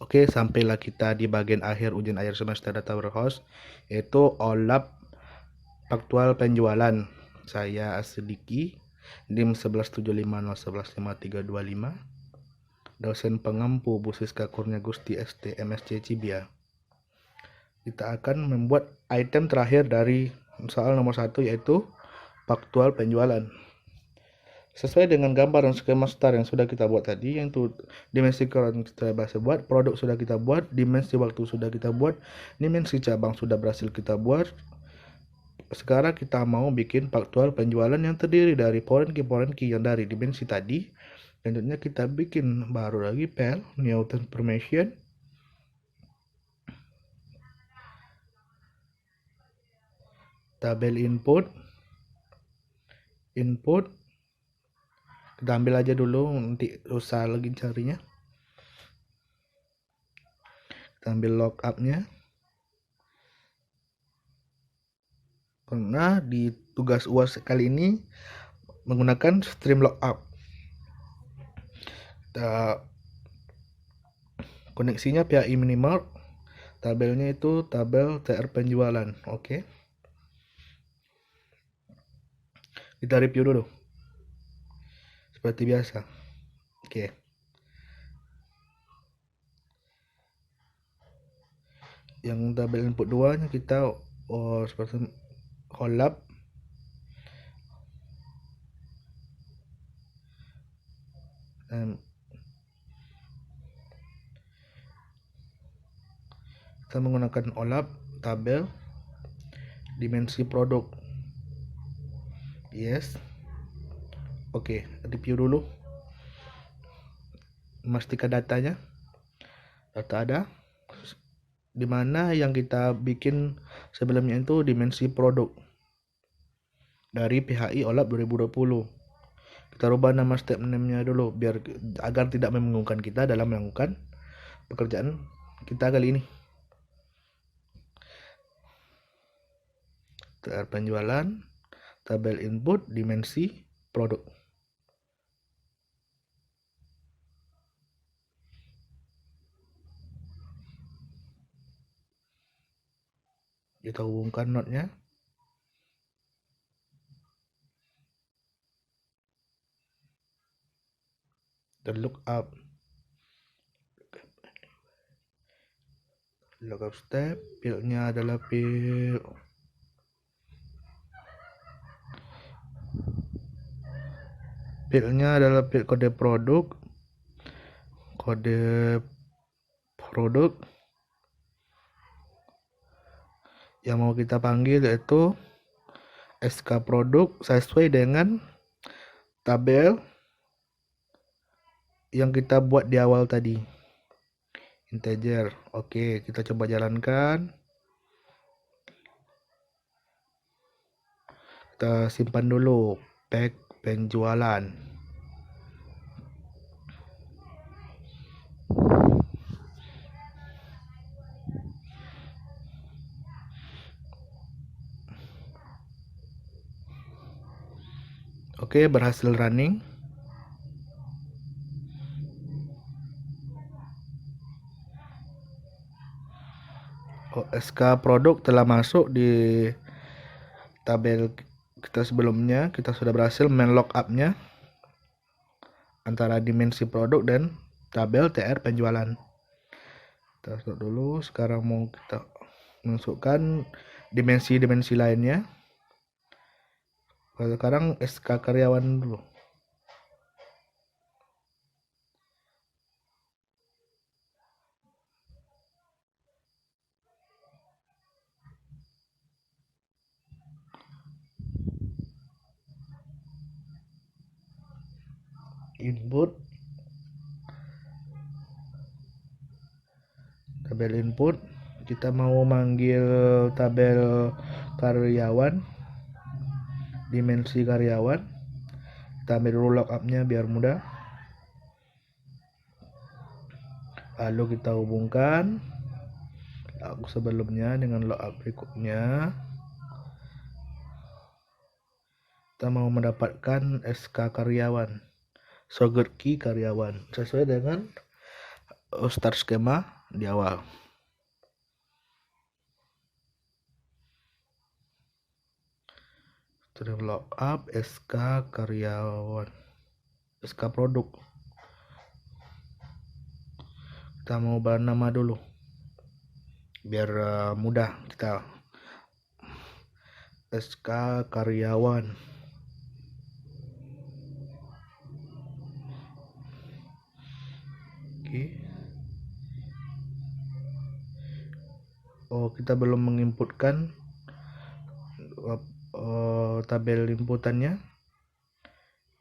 Oke, sampailah kita di bagian akhir ujian akhir semester Data Warehouse, yaitu OLAP faktual penjualan. Saya Asidiki, NIM 11750115325, dosen pengampu Bu Siska Kurnia Gusti ST MSc Cibia. Kita akan membuat item terakhir dari soal nomor 1, yaitu faktual penjualan. Sesuai dengan gambar dan skema start yang sudah kita buat tadi, yaitu dimensi current kita berhasil buat, produk sudah kita buat, dimensi waktu sudah kita buat, dimensi cabang sudah berhasil kita buat. Sekarang kita mau bikin faktual penjualan yang terdiri dari foreign key yang dari dimensi tadi. Selanjutnya kita bikin baru lagi PL, new transformation. Tabel input. Kita ambil aja dulu, nanti susah lagi carinya. Kita ambil lookup-nya. Karena di tugas UAS kali ini menggunakan stream lookup. Koneksinya PHI minimal. Tabelnya itu tabel TR penjualan. Oke. Kita review dulu. Seperti biasa. Oke. Yang tabel input 2 nya kita seperti OLAP. Kita menggunakan OLAP tabel dimensi produk. Yes. Oke, review dulu. Memastikan datanya. Data ada. Dimana yang kita bikin sebelumnya itu dimensi produk dari PHI OLAP 2020. Kita rubah nama step name-nya dulu biar agar tidak membingungkan kita dalam melakukan pekerjaan kita kali ini. TR penjualan, tabel input, dimensi produk. Kita hubungkan notnya. Dan lookup step, fieldnya adalah field kode produk, yang mau kita panggil yaitu SK produk sesuai dengan tabel yang kita buat di awal tadi, integer. Oke, kita coba jalankan. Kita simpan dulu pack penjualan. Oke, berhasil running. SK produk telah masuk di tabel kita sebelumnya. Kita sudah berhasil main lookup-nya antara dimensi produk dan tabel TR penjualan. Kita stop dulu. Sekarang mau kita masukkan dimensi lainnya. Sekarang SK karyawan dulu. Input, tabel input. Kita mau manggil tabel karyawan, dimensi karyawan. Kita ambil dulu lookup-nya biar mudah. Lalu kita hubungkan lookup sebelumnya dengan lookup berikutnya. Kita mau mendapatkan SK karyawan, Sogert key karyawan sesuai dengan start skema di awal. Stream lookup, SK karyawan, SK produk. Kita mau ubah nama dulu biar mudah kita. SK karyawan. Oke. Oh, kita belum menginputkan tabel inputannya.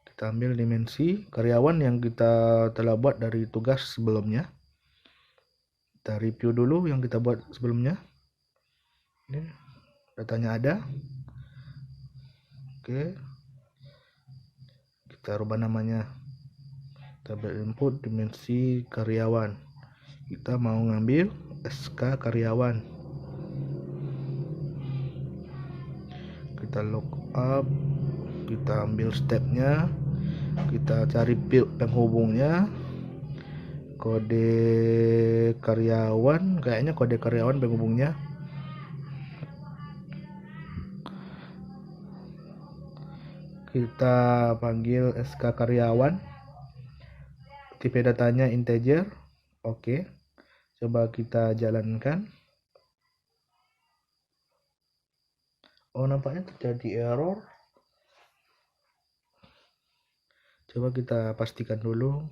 Kita ambil dimensi karyawan yang kita telah buat dari tugas sebelumnya. Kita review dulu yang kita buat sebelumnya. Ini datanya ada. Oke. Kita rubah namanya. Tabel input dimensi karyawan. Kita mau ngambil SK karyawan. Kita lookup. Kita ambil stepnya. Kita cari penghubungnya. Kode karyawan, kayaknya kode karyawan penghubungnya. Kita panggil SK karyawan. Tipe datanya integer. Oke. Coba kita jalankan. Oh, nampaknya terjadi error. Coba kita pastikan dulu.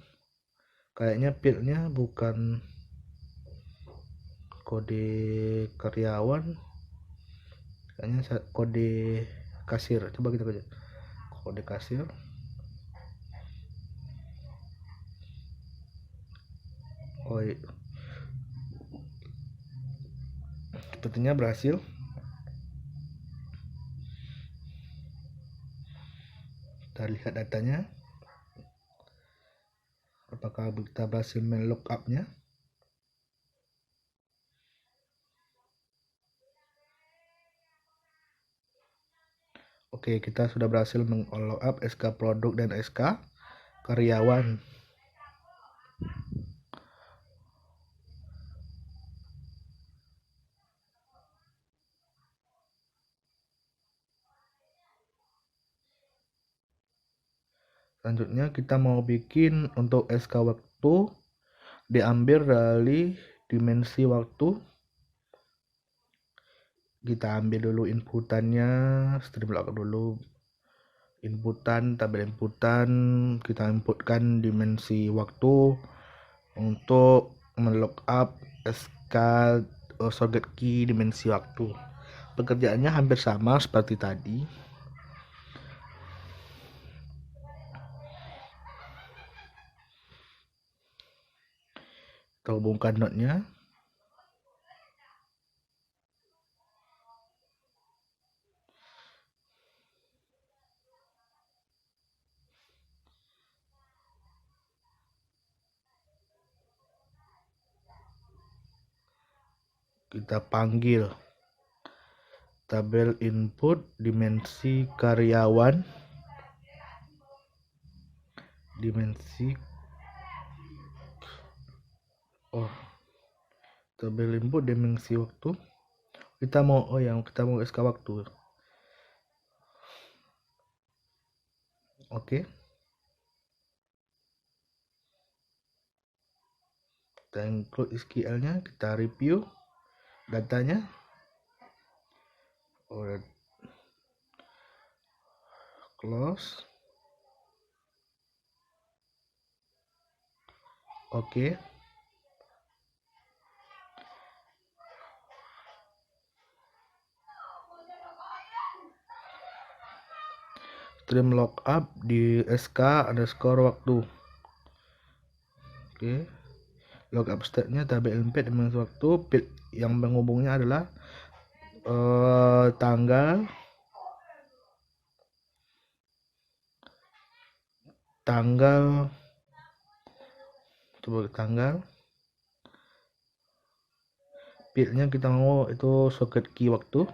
Kayaknya fieldnya bukan kode karyawan. Kayaknya kode kasir. Coba kita baca. Kode kasir. Oh, sepertinya berhasil. Kita lihat datanya. Apakah kita berhasil men-lookupnya? Oke, kita sudah berhasil meng-lookup SK produk dan SK karyawan. Selanjutnya kita mau bikin untuk SK waktu, diambil dari dimensi waktu. Kita ambil dulu inputannya, stream lookup dulu. Inputan, tabel inputan, kita inputkan dimensi waktu untuk melookup SK target key dimensi waktu. Pekerjaannya hampir sama seperti tadi. Kita hubungkan node-nya. Kita panggil tabel input dimensi karyawan, tabel input dimensi waktu. Kita mau SK waktu. Oke. Kita include SQL-nya, kita review datanya. Close. Oke. Stream lookup di SK underscore waktu. Oke. Lookup state-nya tabel input dimensi waktu. Field yang menghubungnya adalah tanggal, coba tanggal. Fieldnya kita mau itu socket key waktu.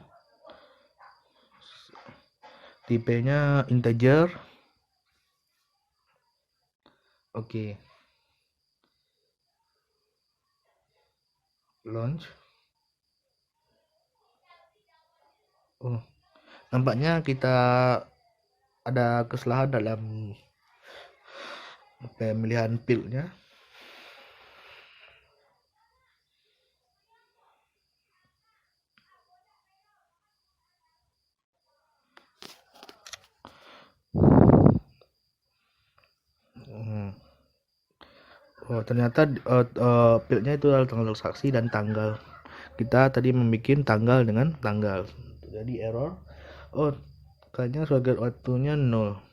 Tipenya integer. Oke. launch. Oh, nampaknya kita ada kesalahan dalam pemilihan build-nya. Oh, ternyata build-nya itu adalah tanggal transaksi dan tanggal. Kita tadi membuat tanggal dengan tanggal. Jadi error. Oh, kayaknya target waktunya 0.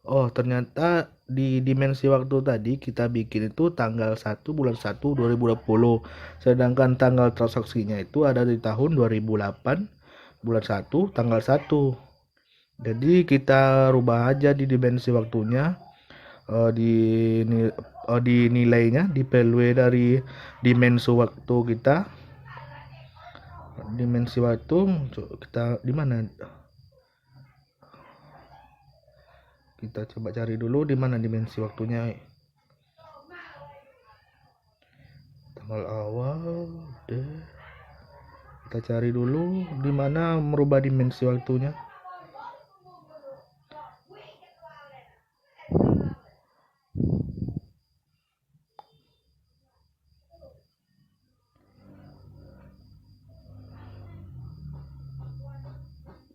Oh, ternyata di dimensi waktu tadi kita bikin itu tanggal 1 bulan 1 2020. Sedangkan tanggal transaksinya itu ada di tahun 2008 bulan 1 tanggal 1. Jadi kita rubah aja di dimensi waktunya, di di nilainya, di value dari dimensi waktu kita. Dimensi waktu kita di mana? Kita coba cari dulu di mana dimensi waktunya. Tanggal awal deh. Kita cari dulu di mana merubah dimensi waktunya.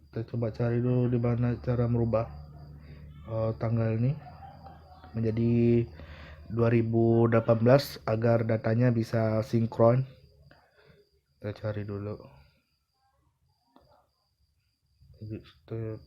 Kita coba cari dulu di mana cara merubah tanggal ini menjadi 2018 agar datanya bisa sinkron. Kita cari dulu. Step.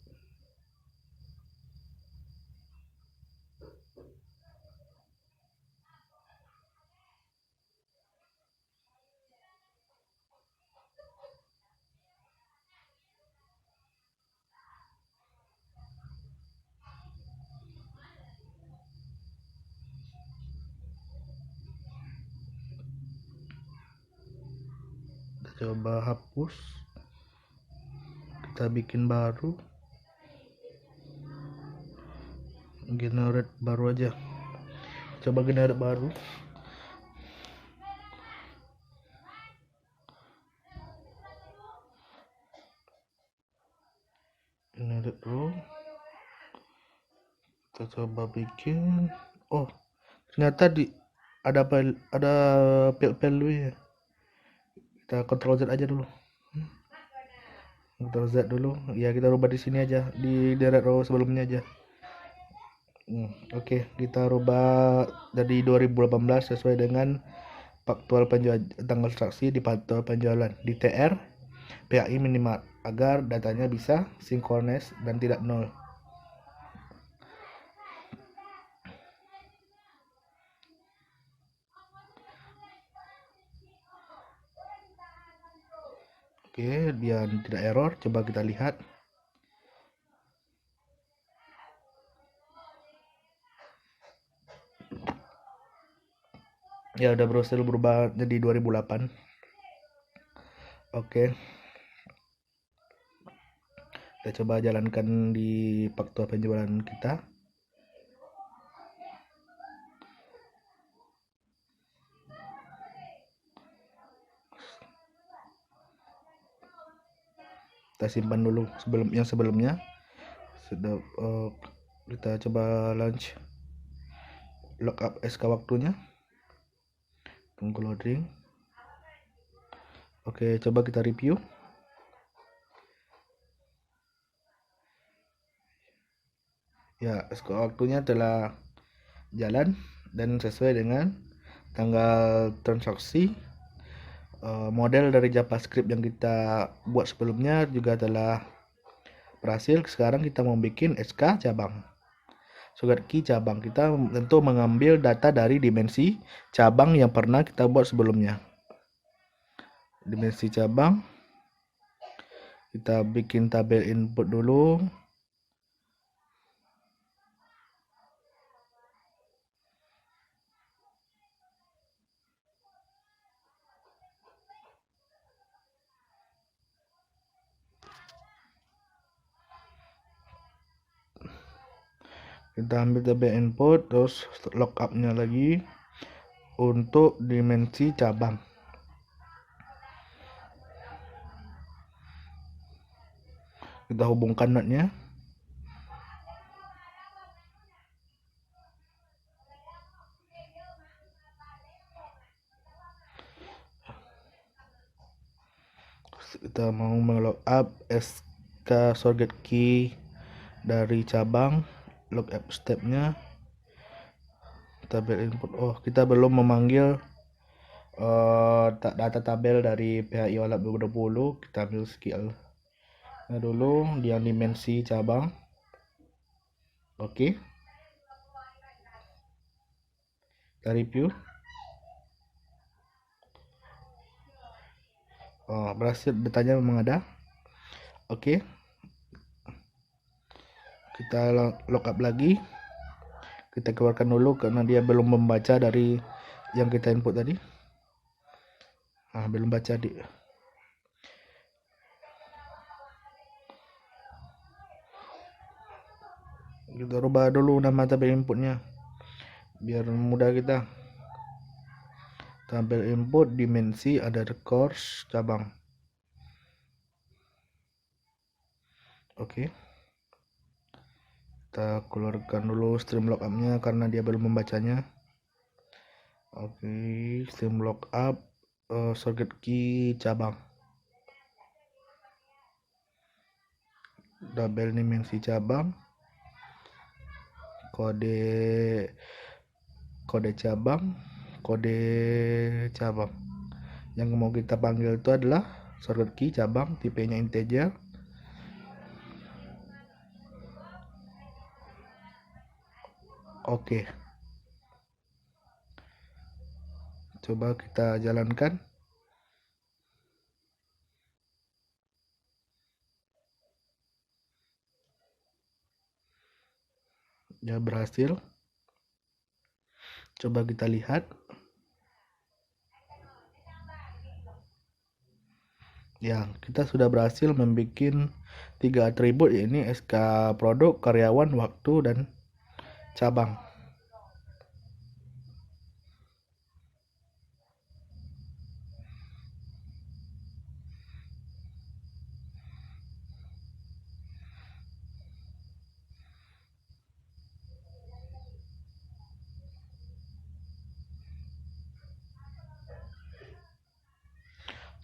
Coba hapus, kita bikin baru, generate baru aja. Coba generate baru. Generate row. Kita coba bikin. Oh, ternyata ada value ya. Kita Ctrl Z aja dulu. Ctrl Z dulu. Ya, kita rubah di sini aja, di direct row sebelumnya aja. Oke, kita rubah dari 2018 sesuai dengan faktual penjualan, tanggal transaksi di faktual penjualan di TR PAI minimal agar datanya bisa sinkronis dan tidak nol. Oke, biar tidak error, coba kita lihat. Ya, udah berubah jadi 2008. Oke. Kita coba jalankan di faktual penjualan kita. Kita simpan dulu sebelumnya. Sudah, kita coba launch lookup SK waktunya. Tunggu loading. Oke, coba kita review. Ya, SK waktunya telah jalan dan sesuai dengan tanggal transaksi. Model dari JavaScript yang kita buat sebelumnya juga telah berhasil. Sekarang kita mau bikin SK cabang. Sugar key cabang, kita tentu mengambil data dari dimensi cabang yang pernah kita buat sebelumnya. Dimensi cabang, kita bikin tabel input dulu. Kita ambil tabel input, terus lookupnya lagi untuk dimensi cabang. Kita hubungkan notnya. Kita mau melookup SK shortcut key dari cabang, lookup stepnya, tabel input. Oh, kita belum memanggil data tabel dari PHI OLAP 2020. Kita ambil skill dulu yang dimensi cabang. Oke, kita review. Oh, berhasil, datanya memang ada. Oke, kita lookup lagi. Kita keluarkan dulu karena dia belum membaca dari yang kita input tadi. Belum baca di. Kita rubah dulu nama tabel inputnya biar mudah kita. Tabel input dimensi ada course cabang. Oke, kita keluarkan dulu stream lookup-nya karena dia belum membacanya. Oke, stream lookup shortcut key cabang, tabel dimensi cabang, kode cabang, kode cabang. Yang mau kita panggil itu adalah shortcut key cabang, tipenya integer. Oke, coba kita jalankan. Ya, berhasil. Coba kita lihat. Ya, kita sudah berhasil membuat 3 atribut, yaitu SK produk, karyawan, waktu, dan cabang.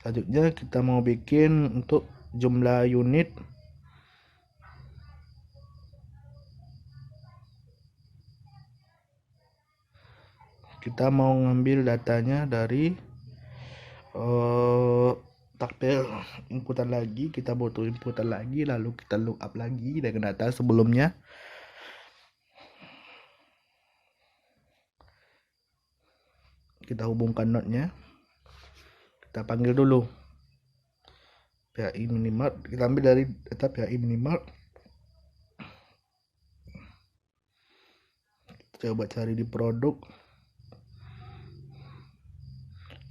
Selanjutnya kita mau bikin untuk jumlah unit. Kita mau ngambil datanya dari tabel inputan lagi. Kita butuh inputan lagi, lalu kita lookup lagi dengan data sebelumnya. Kita hubungkan notnya. Kita panggil dulu PHI minimart. Kita ambil dari data PHI minimart. Coba cari di produk.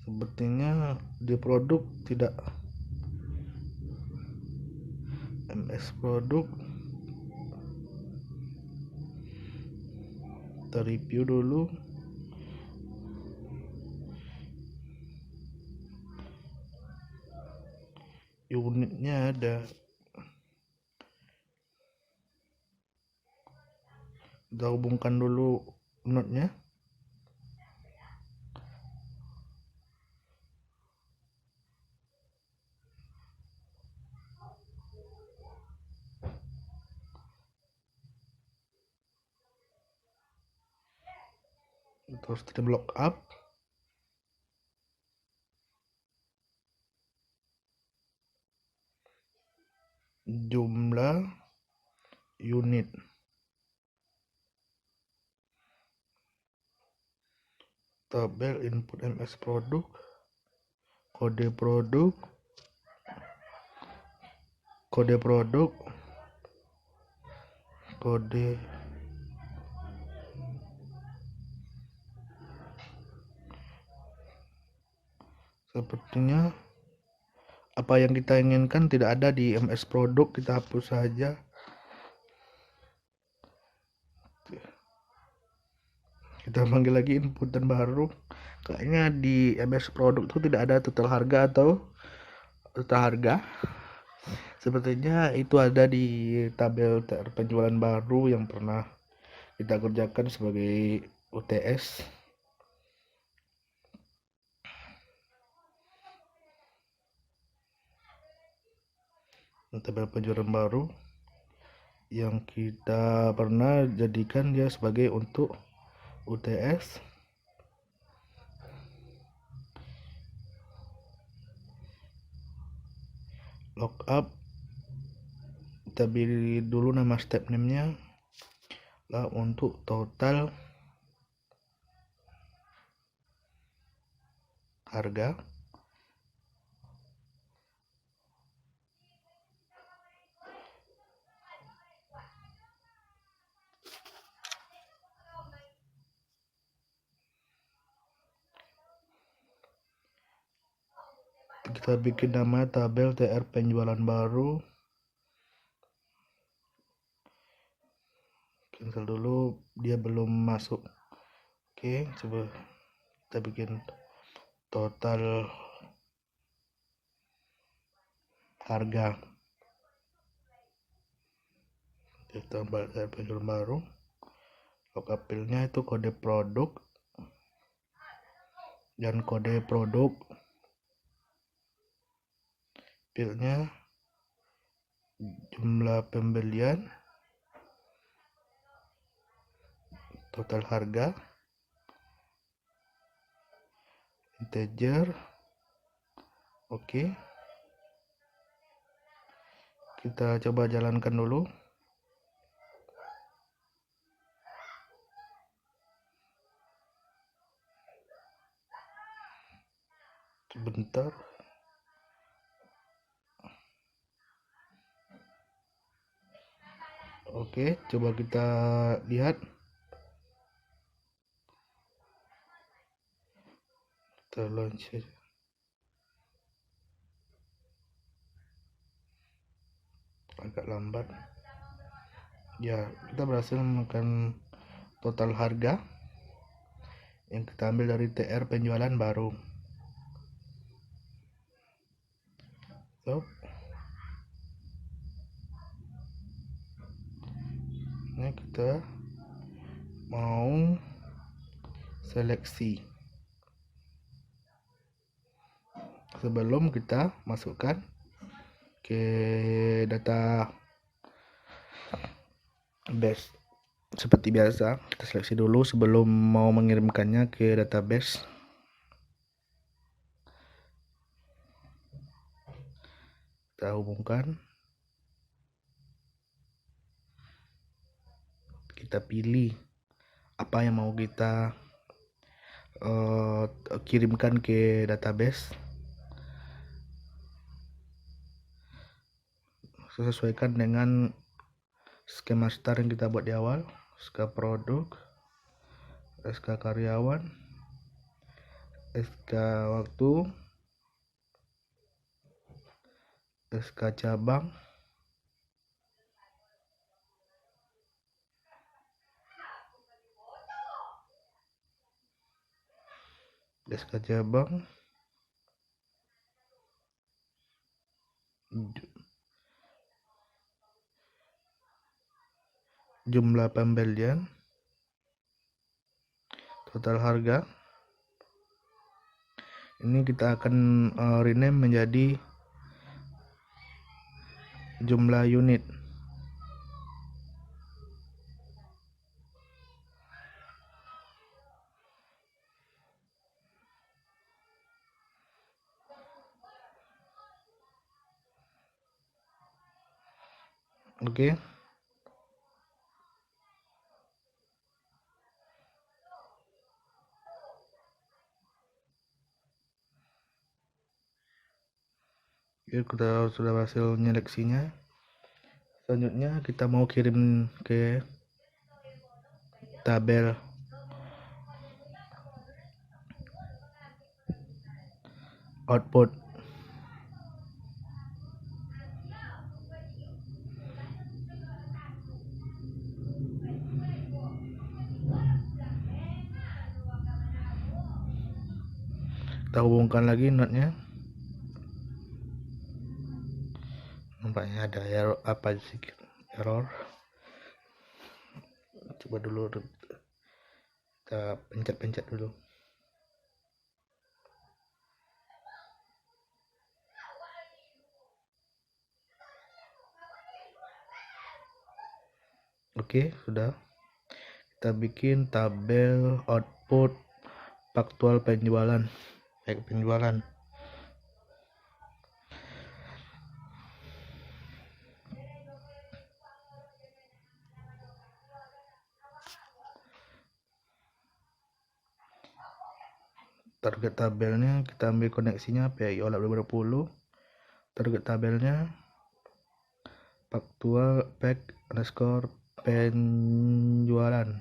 Sepertinya di produk tidak. MS produk. Kita review dulu. Unitnya ada. Kita hubungkan dulu notnya. Terus stream lookup. Jumlah unit. Tabel input MS produk, kode produk, kode sepertinya apa yang kita inginkan tidak ada di MS produk. Kita hapus saja. Kita panggil lagi inputan baru. Kayaknya di MS produk itu tidak ada total harga atau total harga. Sepertinya itu ada di tabel penjualan baru yang pernah kita kerjakan sebagai UTS. Tabel penjualan baru yang kita pernah jadikan dia sebagai untuk UTS. Lookup, kita beri dulu nama step name-nya lah untuk total harga. Kita bikin nama tabel TR penjualan baru. Cancel dulu, dia belum masuk. Oke, coba kita bikin total harga. Kita tambah TR penjualan baru. Lookup field-nya itu kode produk dan kode produk. Field-nya jumlah pembelian, total harga, integer. Oke, kita coba jalankan dulu. Sebentar. Oke, coba kita lihat. Kita launch. Agak lambat. Ya, kita berhasil menemukan total harga yang kita ambil dari TR penjualan baru. Ini kita mau seleksi. Sebelum kita masukkan ke data base, seperti biasa kita seleksi dulu sebelum mau mengirimkannya ke database. Kita hubungkan, kita pilih apa yang mau kita kirimkan ke database. Sesuaikan dengan skema start yang kita buat di awal. SK produk, SK karyawan, SK waktu, SK cabang, SK cabang, jumlah pembelian, total harga. Ini kita akan rename menjadi jumlah unit. Oke. Kita sudah berhasil menyeleksinya. Selanjutnya kita mau kirim ke tabel output. Kita hubungkan lagi node-nya. nampaknya ada error apa sedikit error. Coba dulu kita pencet dulu. Oke, sudah. Kita bikin tabel output faktual penjualan. Penjualan. Target tabelnya kita ambil koneksinya PIO lab 2020. Target tabelnya faktual pack_ penjualan.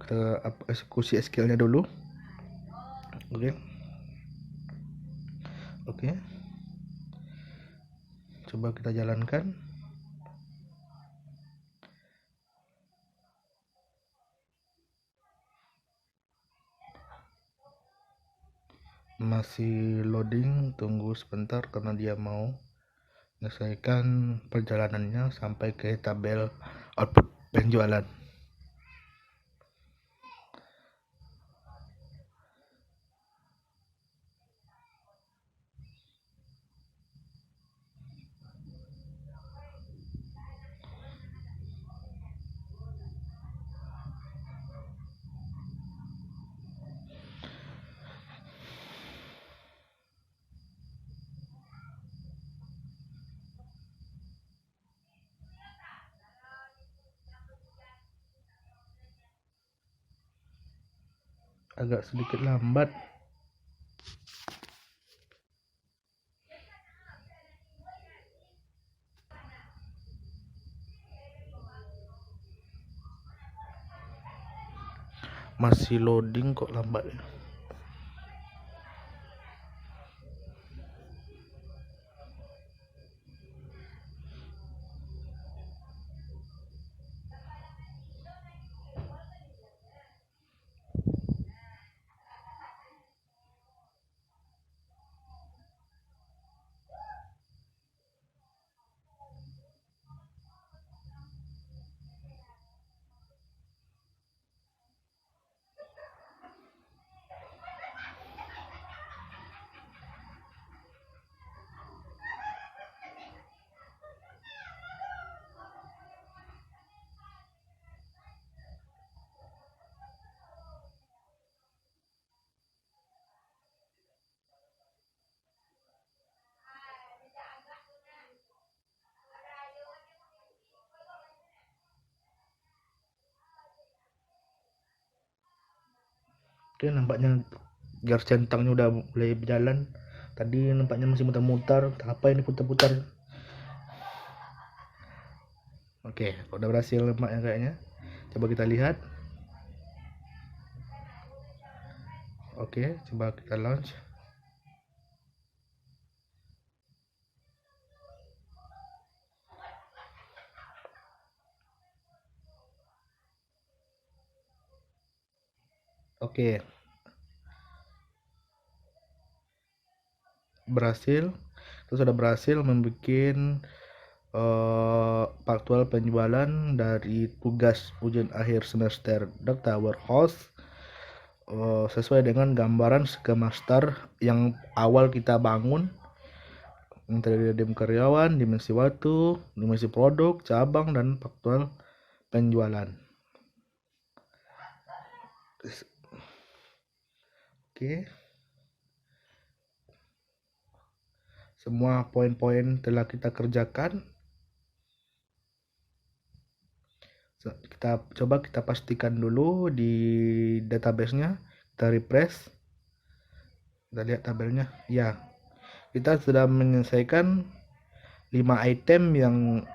Kita eksekusi SQL-nya dulu. Oke. Coba kita jalankan. Masih loading, tunggu sebentar karena dia mau menyelesaikan perjalanannya sampai ke tabel output penjualan. Agak sedikit lambat. Masih loading kok lambat ya. Oke, nampaknya garis centangnya udah mulai berjalan. Tadi nampaknya masih muter-muter. Apa ini putar-putar? Oke, udah berhasil nampaknya kayaknya. Coba kita lihat. Oke, coba kita launch. Oke, berhasil. Kita sudah berhasil membuat faktual penjualan dari tugas ujian akhir semester Data Warehouse sesuai dengan gambaran skema master yang awal kita bangun. Terdiri dari karyawan, dimensi waktu, dimensi produk, cabang, dan faktual penjualan. Oke. Semua poin-poin telah kita kerjakan. Kita pastikan dulu di database-nya. Kita refresh. Kita lihat tabelnya. Ya. Kita sudah menyelesaikan 5 item yang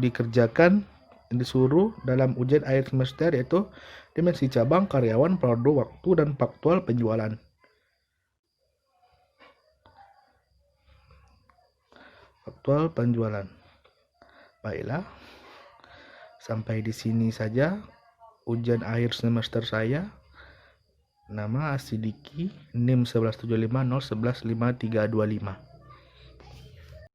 dikerjakan, disuruh dalam ujian akhir semester, yaitu dimensi cabang, karyawan, produk, waktu, dan faktual penjualan. Faktual penjualan. Baiklah. Sampai di sini saja ujian akhir semester saya. Nama Asidiki, NIM 1175011535.